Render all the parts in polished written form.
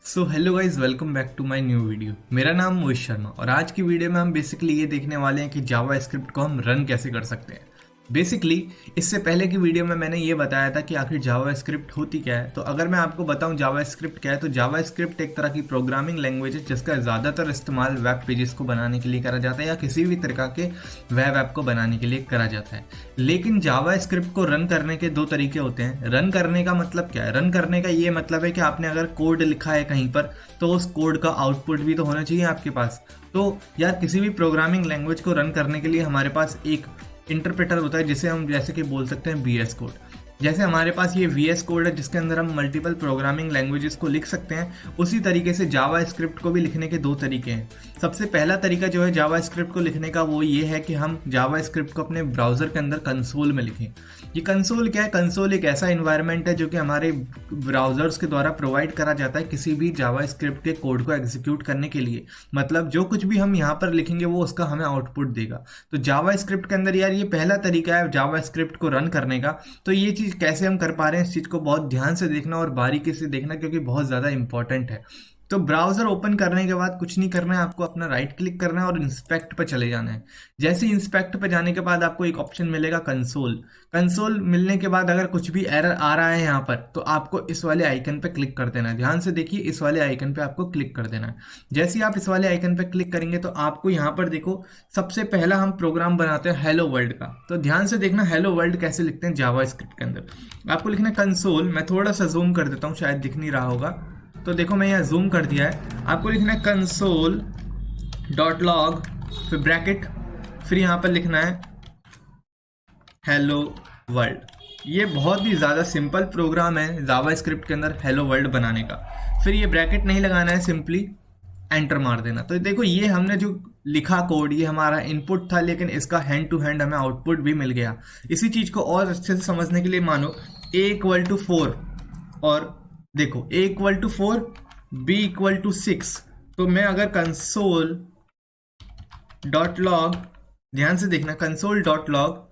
So hello guys, welcome back to my new video. मेरा नाम मोहित शर्मा और आज की वीडियो में हम बेसिकली ये देखने वाले हैं कि जावा स्क्रिप्ट को हम रन कैसे कर सकते हैं। बेसिकली इससे पहले की वीडियो में मैंने ये बताया था कि आखिर जावा स्क्रिप्ट होती क्या है। तो अगर मैं आपको बताऊं जावा स्क्रिप्ट क्या है, तो जावा स्क्रिप्ट एक तरह की प्रोग्रामिंग लैंग्वेज है जिसका ज़्यादातर इस्तेमाल वेब पेजेस को बनाने के लिए करा जाता है या किसी भी तरह के वेब ऐप को बनाने के लिए करा जाता है। लेकिन जावा स्क्रिप्ट को रन करने के दो तरीके होते हैं। रन करने का मतलब क्या है? रन करने का ये मतलब है कि आपने अगर कोड लिखा है कहीं पर तो उस कोड का आउटपुट भी तो होना चाहिए आपके पास। तो यार किसी भी प्रोग्रामिंग लैंग्वेज को रन करने के लिए हमारे पास एक इंटरप्रेटर होता है जिसे हम जैसे कि बोल सकते हैं VS कोड। जैसे हमारे पास ये VS कोड है जिसके अंदर हम मल्टीपल प्रोग्रामिंग लैंग्वेजेस को लिख सकते हैं, उसी तरीके से जावा स्क्रिप्ट को भी लिखने के दो तरीके हैं। सबसे पहला तरीका जो है जावा स्क्रिप्ट को लिखने का वो ये है कि हम जावा स्क्रिप्ट को अपने ब्राउजर के अंदर कंसोल में लिखें। ये कंसोल क्या है? कंसोल एक ऐसा इन्वायरमेंट है जो कि हमारे ब्राउजर्स के द्वारा प्रोवाइड करा जाता है किसी भी जावा स्क्रिप्ट के कोड को एग्जीक्यूट करने के लिए। मतलब जो कुछ भी हम यहाँ पर लिखेंगे वो उसका हमें आउटपुट देगा। तो जावा स्क्रिप्ट के अंदर यार ये पहला तरीका है जावा स्क्रिप्ट को रन करने का। तो ये चीज़ कैसे हम कर पा रहे हैं, इस चीज़ को बहुत ध्यान से देखना और बारीकी से देखना क्योंकि बहुत ज़्यादा इंपॉर्टेंट है। तो ब्राउजर ओपन करने के बाद कुछ नहीं करना है, आपको अपना राइट क्लिक करना है और इंस्पेक्ट पे चले जाना है। जैसे इंस्पेक्ट पे जाने के बाद आपको एक ऑप्शन मिलेगा कंसोल। कंसोल मिलने के बाद अगर कुछ भी एरर आ रहा है यहाँ पर तो आपको इस वाले आइकन पे क्लिक कर देना है। ध्यान से देखिए, इस वाले आइकन पे आपको क्लिक कर देना है। जैसे ही आप इस वाले आइकन पे क्लिक करेंगे तो आपको यहाँ पर देखो, सबसे पहला हम प्रोग्राम बनाते हैं हेलो वर्ल्ड का। तो ध्यान से देखना हेलो वर्ल्ड कैसे लिखते हैं जावा स्क्रिप्ट के अंदर। आपको लिखना है कंसोल। मैं थोड़ा सा जूम कर देता हूँ, शायद दिख नहीं रहा होगा। तो देखो मैं यहाँ जूम कर दिया है। आपको लिखना है कंसोल डॉट लॉग, फिर ब्रैकेट, फिर यहाँ पर लिखना है हेलो वर्ल्ड। ये बहुत ही ज़्यादा सिंपल प्रोग्राम है जावा स्क्रिप्ट के अंदर हेलो वर्ल्ड बनाने का। फिर ये ब्रैकेट नहीं लगाना है, सिंपली एंटर मार देना। तो देखो ये हमने जो लिखा कोड ये हमारा इनपुट था, लेकिन इसका हैंड टू हैंड हमें आउटपुट भी मिल गया। इसी चीज़ को और अच्छे से समझने के लिए मानो A=4 और देखो A=4 B=6। तो मैं अगर कंसोल डॉट लॉग, ध्यान से देखना, कंसोल डॉट लॉग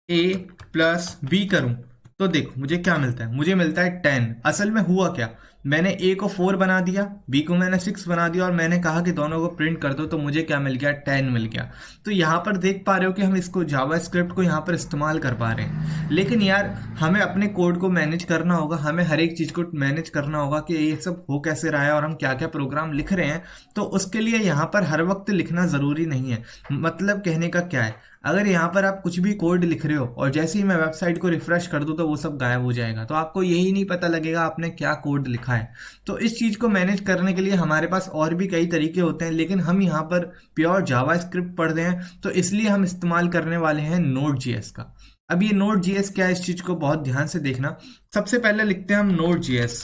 A+B करूं तो देखो मुझे क्या मिलता है। मुझे मिलता है 10। असल में हुआ क्या, मैंने A को 4 बना दिया, B को मैंने 6 बना दिया और मैंने कहा कि दोनों को प्रिंट कर दो, तो मुझे क्या मिल गया? 10 मिल गया। तो यहाँ पर देख पा रहे हो कि हम इसको जावा स्क्रिप्ट को यहाँ पर इस्तेमाल कर पा रहे हैं। लेकिन यार हमें अपने कोड को मैनेज करना होगा, हमें हर एक चीज़ को मैनेज करना होगा कि ये सब हो कैसे रहा है और हम क्या क्या प्रोग्राम लिख रहे हैं। तो उसके लिए यहाँ पर हर वक्त लिखना ज़रूरी नहीं है। मतलब कहने का क्या है, अगर यहाँ पर आप कुछ भी कोड लिख रहे हो और जैसे ही मैं वेबसाइट को रिफ्रेश कर दूं तो वो सब गायब हो जाएगा, तो आपको यही नहीं पता लगेगा आपने क्या कोड लिखा है। तो इस चीज़ को मैनेज करने के लिए हमारे पास और भी कई तरीके होते हैं, लेकिन हम यहाँ पर प्योर जावा स्क्रिप्ट पढ़ रहे हैं तो इसलिए हम इस्तेमाल करने वाले हैं Node.js का। अब ये Node.js क्या है, इस चीज़ को बहुत ध्यान से देखना। सबसे पहले लिखते हैं हम Node.js।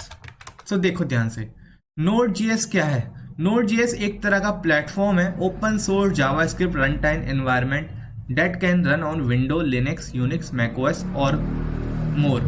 तो देखो ध्यान से, Node.js क्या है? Node.js एक तरह का प्लेटफॉर्म है, open source JavaScript run time environment that can run on Windows, Linux, Unix, macOS और more।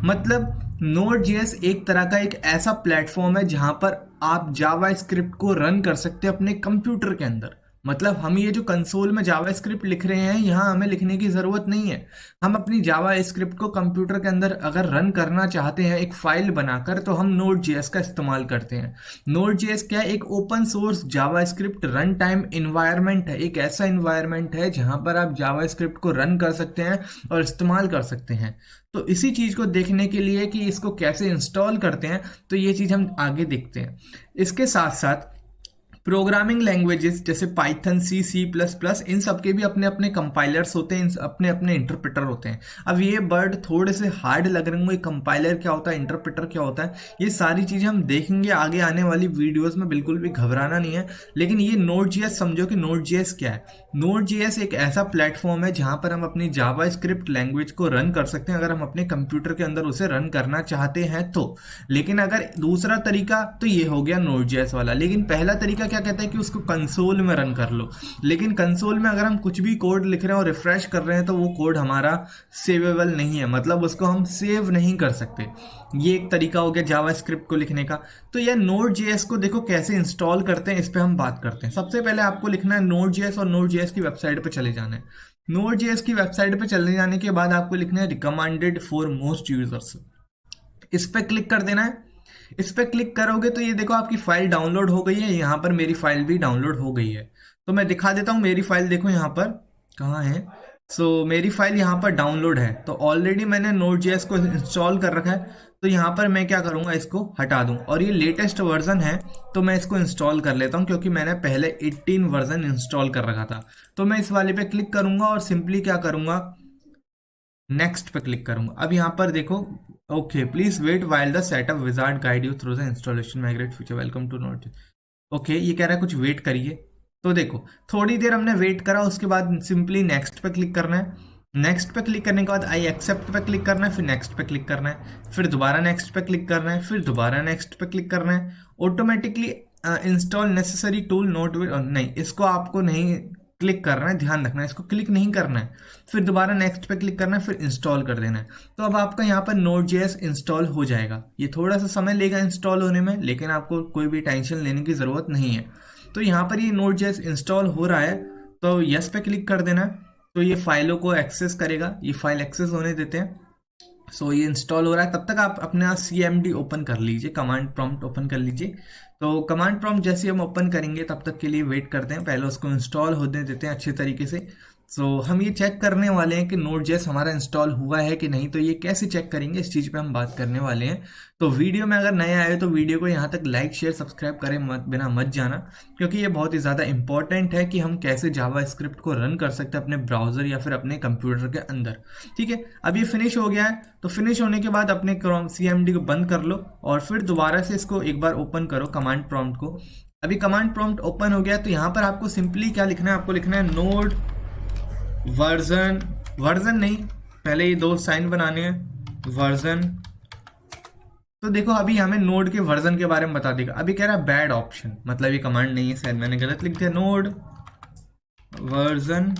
मतलब Node.js एक तरह का एक ऐसा प्लेटफॉर्म है जहां पर आप जावा स्क्रिप्ट को रन कर सकते हैं अपने कंप्यूटर के अंदर। मतलब हम ये जो कंसोल में जावा स्क्रिप्ट लिख रहे हैं यहाँ हमें लिखने की ज़रूरत नहीं है। हम अपनी जावा स्क्रिप्ट को कंप्यूटर के अंदर अगर रन करना चाहते हैं एक फाइल बनाकर, तो हम Node.js का इस्तेमाल करते हैं। Node.js क्या है? एक ओपन सोर्स जावा स्क्रिप्ट रन टाइम इन्वायरमेंट है। एक ऐसा इन्वायरमेंट है जहाँ पर आप जावा स्क्रिप्ट को रन कर सकते हैं और इस्तेमाल कर सकते हैं। तो इसी चीज़ को देखने के लिए कि इसको कैसे इंस्टॉल करते हैं, तो ये चीज़ हम आगे देखते हैं। इसके साथ साथ प्रोग्रामिंग लैंग्वेजेस जैसे पाइथन, C++, इन सब के भी अपने अपने कंपाइलर्स होते हैं, अपने अपने इंटरप्रेटर होते हैं। अब ये वर्ड थोड़े से हार्ड लग रहे होंगे, कंपाइलर क्या होता है, इंटरप्रेटर क्या होता है, ये सारी चीज़ें हम देखेंगे आगे आने वाली वीडियोस में, बिल्कुल भी घबराना नहीं है। लेकिन ये Node.js समझो कि Node.js क्या है। Node.js एक ऐसा प्लेटफॉर्म है जहाँ पर हम अपनी जावा स्क्रिप्ट लैंग्वेज को रन कर सकते हैं अगर हम अपने कंप्यूटर के अंदर उसे रन करना चाहते हैं तो। लेकिन अगर दूसरा तरीका, तो ये हो गया Node.js वाला। लेकिन पहला तरीका क्या कहता है कि उसको कंसोल में रन कर लो। लेकिन कंसोल में अगर हम कुछ भी कोड लिख रहे हैं और रिफ्रेश कर रहे हैं तो वो कोड हमारा सेवेबल नहीं है, मतलब उसको हम सेव नहीं कर सकते। ये एक तरीका हो गया जावा स्क्रिप्ट को लिखने का। तो यह Node.js को देखो कैसे इंस्टॉल करते हैं, इस पर हम बात करते हैं। सबसे पहले आपको लिखना है Node.js और Node.js की वेबसाइट पर चले जाना है। Node.js की वेबसाइट पर चले जाने के बाद आपको लिखना है रिकमेंडेड फॉर मोस्ट यूजर्स। इस पर क्लिक कर देना है। इस पर क्लिक करोगे तो ये देखो आपकी फाइल डाउनलोड हो गई है, यहाँ पर मेरी फाइल भी डाउनलोड हो गई है। तो मैं दिखा देता हूँ मेरी फाइल, देखो यहाँ पर कहाँ है। मेरी फाइल यहाँ पर डाउनलोड है, तो ऑलरेडी मैंने Node.js को इंस्टॉल कर रखा है। तो यहाँ पर मैं क्या करूँगा, इसको हटा दूँ, और ये लेटेस्ट वर्जन है तो मैं इसको इंस्टॉल कर लेता हूँ, क्योंकि मैंने पहले 18 वर्जन इंस्टॉल कर रखा था। तो मैं इस वाले पे क्लिक करूँगा और सिंपली क्या करूँगा, नेक्स्ट पे क्लिक करूंगा। अब यहाँ पर देखो, okay please wait while the setup wizard guide you through the installation migrate feature, welcome to note. Okay, ये कह रहा है कुछ वेट करिए। तो देखो थोड़ी देर हमने वेट करा, उसके बाद सिंपली नेक्स्ट पे क्लिक करना है। नेक्स्ट पे क्लिक करने के बाद आई एक्सेप्ट पे क्लिक करना है, फिर नेक्स्ट पे क्लिक करना है, फिर दोबारा नेक्स्ट पे क्लिक करना है, फिर दोबारा नेक्स्ट पे क्लिक करना है। Automatically install necessary tool note, नहीं इसको आपको नहीं क्लिक करना है, ध्यान रखना है इसको क्लिक नहीं करना है। फिर दोबारा नेक्स्ट पे क्लिक करना है, फिर इंस्टॉल कर देना है। तो अब आपका यहाँ पर Node.js इंस्टॉल हो जाएगा। ये थोड़ा सा समय लेगा इंस्टॉल होने में, लेकिन आपको कोई भी टेंशन लेने की ज़रूरत नहीं है। तो यहाँ पर ये Node.js इंस्टॉल हो रहा है, तो यस पे क्लिक कर देना है। तो ये फाइलों को एक्सेस करेगा, ये फाइल एक्सेस होने देते हैं। ये इंस्टॉल हो रहा है, तब तक आप अपने यहाँ CMD ओपन कर लीजिए, कमांड प्रॉम्प्ट ओपन कर लीजिए। तो कमांड प्रॉम्प्ट जैसे हम ओपन करेंगे तब तक के लिए वेट करते हैं, पहले उसको इंस्टॉल होने देते हैं अच्छे तरीके से। हम ये चेक करने वाले हैं कि Node.js हमारा इंस्टॉल हुआ है कि नहीं। तो ये कैसे चेक करेंगे, इस चीज़ पे हम बात करने वाले हैं। तो वीडियो में अगर नए आए तो वीडियो को यहाँ तक लाइक शेयर सब्सक्राइब करें बिना मत जाना, क्योंकि ये बहुत ही ज़्यादा इंपॉर्टेंट है कि हम कैसे जावा स्क्रिप्ट को रन कर सकते हैं अपने ब्राउज़र या फिर अपने कंप्यूटर के अंदर। ठीक है, अब ये फिनिश हो गया है। तो फिनिश होने के बाद अपने CMD को बंद कर लो और फिर दोबारा से इसको एक बार ओपन करो कमांड प्रॉम्प्ट को। अभी कमांड प्रॉम्प्ट ओपन हो गया, तो यहाँ पर आपको सिंपली क्या लिखना है, आपको लिखना है नोड वर्जन नहीं, पहले ये 2 साइन बनाने हैं, वर्जन। तो देखो अभी हमें नोड के वर्जन के बारे में बता देगा। अभी कह रहा है बैड ऑप्शन, मतलब ये कमांड नहीं है, शायद मैंने गलत लिख दिया। नोड वर्जन,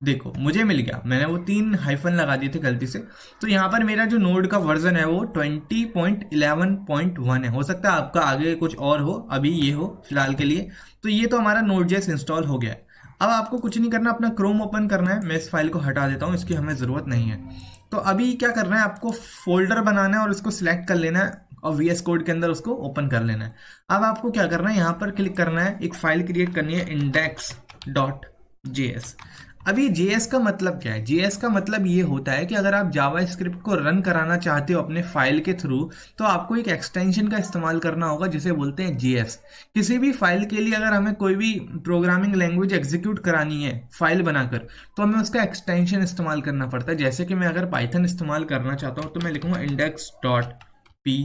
देखो मुझे मिल गया, मैंने वो 3 हाइफन लगा दिए थे गलती से। तो यहाँ पर मेरा जो नोड का वर्जन है वो 20.11.1 है। हो सकता है आपका आगे कुछ और हो, अभी ये हो फिलहाल के लिए। तो ये तो हमारा Node.js इंस्टॉल हो गया है। अब आपको कुछ नहीं करना, अपना क्रोम ओपन करना है। मैं इस फाइल को हटा देता हूँ, इसकी हमें ज़रूरत नहीं है। तो अभी क्या करना है, आपको फोल्डर बनाना है और उसको सिलेक्ट कर लेना है और VS कोड के अंदर उसको ओपन कर लेना है। अब आपको क्या करना है, यहाँ पर क्लिक करना है, एक फाइल क्रिएट करनी है index.js। अब ये JS का मतलब क्या है, JS का मतलब ये होता है कि अगर आप जावा स्क्रिप्ट को रन कराना चाहते हो अपने फाइल के थ्रू, तो आपको एक एक्सटेंशन का इस्तेमाल करना होगा जिसे बोलते हैं JS। किसी भी फाइल के लिए अगर हमें कोई भी प्रोग्रामिंग लैंग्वेज एग्जीक्यूट करानी है फाइल बनाकर, तो हमें उसका एक्सटेंशन इस्तेमाल करना पड़ता है। जैसे कि मैं अगर पाइथन इस्तेमाल करना चाहता हूँ तो मैं लिखूंगा index.py।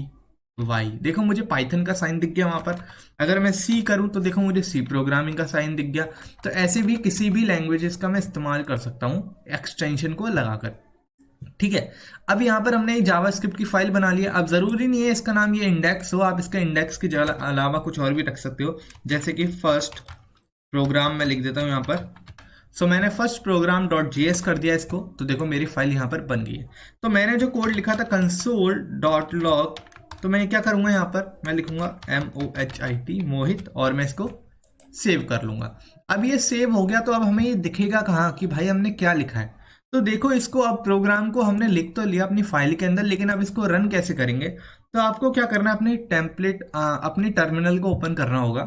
देखो मुझे पाइथन का साइन दिख गया वहां पर। अगर मैं C करूं तो देखो मुझे C प्रोग्रामिंग का साइन दिख गया। तो ऐसे भी किसी भी लैंग्वेजेस का मैं इस्तेमाल कर सकता हूं एक्सटेंशन को लगाकर। ठीक है, अब यहाँ पर हमने जावास्क्रिप्ट की फाइल बना लिया। अब जरूरी नहीं है इसका नाम ये इंडेक्स हो, आप इसका इंडेक्स के अलावा कुछ और भी रख सकते हो, जैसे कि फर्स्ट प्रोग्राम मैं लिख देता हूँ यहाँ पर। मैंने फर्स्ट प्रोग्राम .js कर दिया इसको। तो देखो मेरी फाइल यहाँ पर बन गई है। तो मैंने जो कोड लिखा था console.log, तो मैं क्या करूंगा, यहाँ पर मैं लिखूंगा MOHIT मोहित, और मैं इसको सेव कर लूंगा। अब ये सेव हो गया, तो अब हमें ये दिखेगा कहाँ कि भाई हमने क्या लिखा है। तो देखो इसको, अब प्रोग्राम को हमने लिख तो लिया अपनी फाइल के अंदर, लेकिन अब इसको रन कैसे करेंगे। तो आपको क्या करना है, अपनी अपनी टर्मिनल को ओपन करना होगा।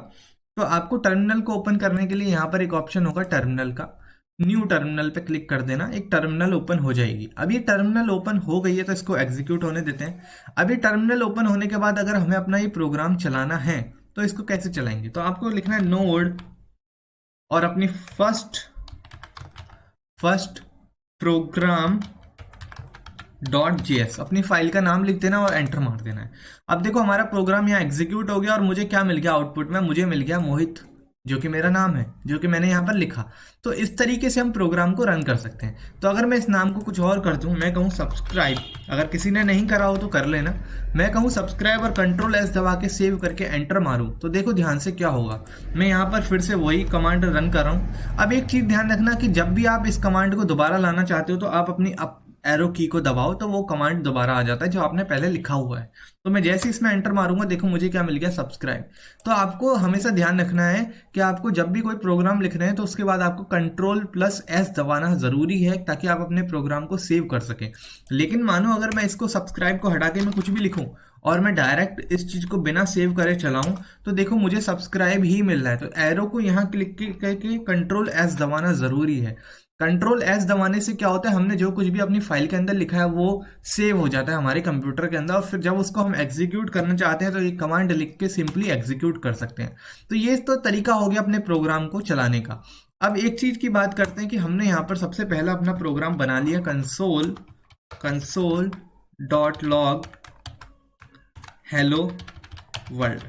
तो आपको टर्मिनल को ओपन करने के लिए यहाँ पर एक ऑप्शन होगा टर्मिनल का, न्यू टर्मिनल पे क्लिक कर देना, एक टर्मिनल ओपन हो जाएगी। अब ये टर्मिनल ओपन हो गई है, तो इसको एग्जीक्यूट होने देते हैं। अब ये टर्मिनल ओपन होने के बाद अगर हमें अपना ये प्रोग्राम चलाना है तो इसको कैसे चलाएंगे, तो आपको लिखना है नोड और अपनी फर्स्ट प्रोग्राम .js अपनी फाइल का नाम लिख देना और एंटर मार देना है। अब देखो हमारा प्रोग्राम यहाँ एग्जीक्यूट हो गया और मुझे क्या मिल गया आउटपुट में, मुझे मिल गया मोहित, जो कि मेरा नाम है, जो कि मैंने यहाँ पर लिखा। तो इस तरीके से हम प्रोग्राम को रन कर सकते हैं। तो अगर मैं इस नाम को कुछ और कर दूं, मैं कहूँ सब्सक्राइब, अगर किसी ने नहीं करा हो तो कर लेना। मैं कहूँ सब्सक्राइब और Ctrl+S दबा के सेव करके एंटर मारूं, तो देखो ध्यान से क्या होगा। मैं यहाँ पर फिर से वही कमांड रन कर रहा हूँ। अब एक चीज ध्यान रखना कि जब भी आप इस कमांड को दोबारा लाना चाहते हो तो आप अपनी एरो की को दबाओ, तो वो कमांड दोबारा आ जाता है जो आपने पहले लिखा हुआ है। तो मैं जैसे इसमें एंटर मारूंगा, देखो मुझे क्या मिल गया, सब्सक्राइब। तो आपको हमेशा ध्यान रखना है कि आपको जब भी कोई प्रोग्राम लिख रहे हैं तो उसके बाद आपको Ctrl+S दबाना जरूरी है, ताकि आप अपने प्रोग्राम को सेव कर सकें। लेकिन मानो अगर मैं इसको सब्सक्राइब को हटा के मैं कुछ भी लिखूं और मैं डायरेक्ट इस चीज को बिना सेव करे चलाऊं, तो देखो मुझे सब्सक्राइब ही मिल रहा है। तो एरो को यहाँ क्लिक करके कंट्रोल एस दबाना जरूरी है। कंट्रोल एस दबाने से क्या होता है, हमने जो कुछ भी अपनी फाइल के अंदर लिखा है वो सेव हो जाता है हमारे कंप्यूटर के अंदर, और फिर जब उसको हम एग्जीक्यूट करना चाहते हैं तो ये कमांड लिख के सिंपली एग्जीक्यूट कर सकते हैं। तो ये तो तरीका हो गया अपने प्रोग्राम को चलाने का। अब एक चीज की बात करते हैं कि हमने यहाँ पर सबसे पहला अपना प्रोग्राम बना लिया, console dot log hello world.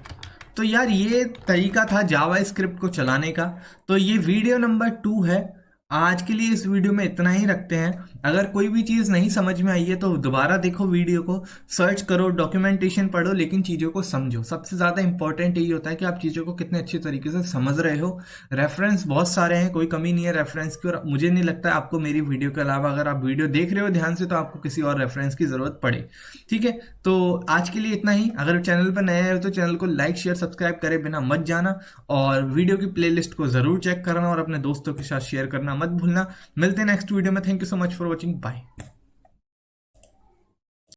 तो यार ये तरीका था जावा स्क्रिप्ट को चलाने का। तो ये वीडियो नंबर 2 है। आज के लिए इस वीडियो में इतना ही रखते हैं। अगर कोई भी चीज़ नहीं समझ में आई है तो दोबारा देखो वीडियो को, सर्च करो, डॉक्यूमेंटेशन पढ़ो, लेकिन चीज़ों को समझो। सबसे ज़्यादा इंपॉर्टेंट यही होता है कि आप चीज़ों को कितने अच्छे तरीके से समझ रहे हो। रेफरेंस बहुत सारे हैं, कोई कमी नहीं है रेफरेंस की, और मुझे नहीं लगता है आपको मेरी वीडियो के अलावा, अगर आप वीडियो देख रहे हो ध्यान से, तो आपको किसी और रेफरेंस की ज़रूरत पड़े। ठीक है, तो आज के लिए इतना ही। अगर चैनल पर नए आए हो तो चैनल को लाइक शेयर सब्सक्राइब करे बिना मत जाना, और वीडियो की प्लेलिस्ट को ज़रूर चेक करना और अपने दोस्तों के साथ शेयर करना मत भूलना। मिलते हैं नेक्स्ट वीडियो में। Thank you so much for watching, bye.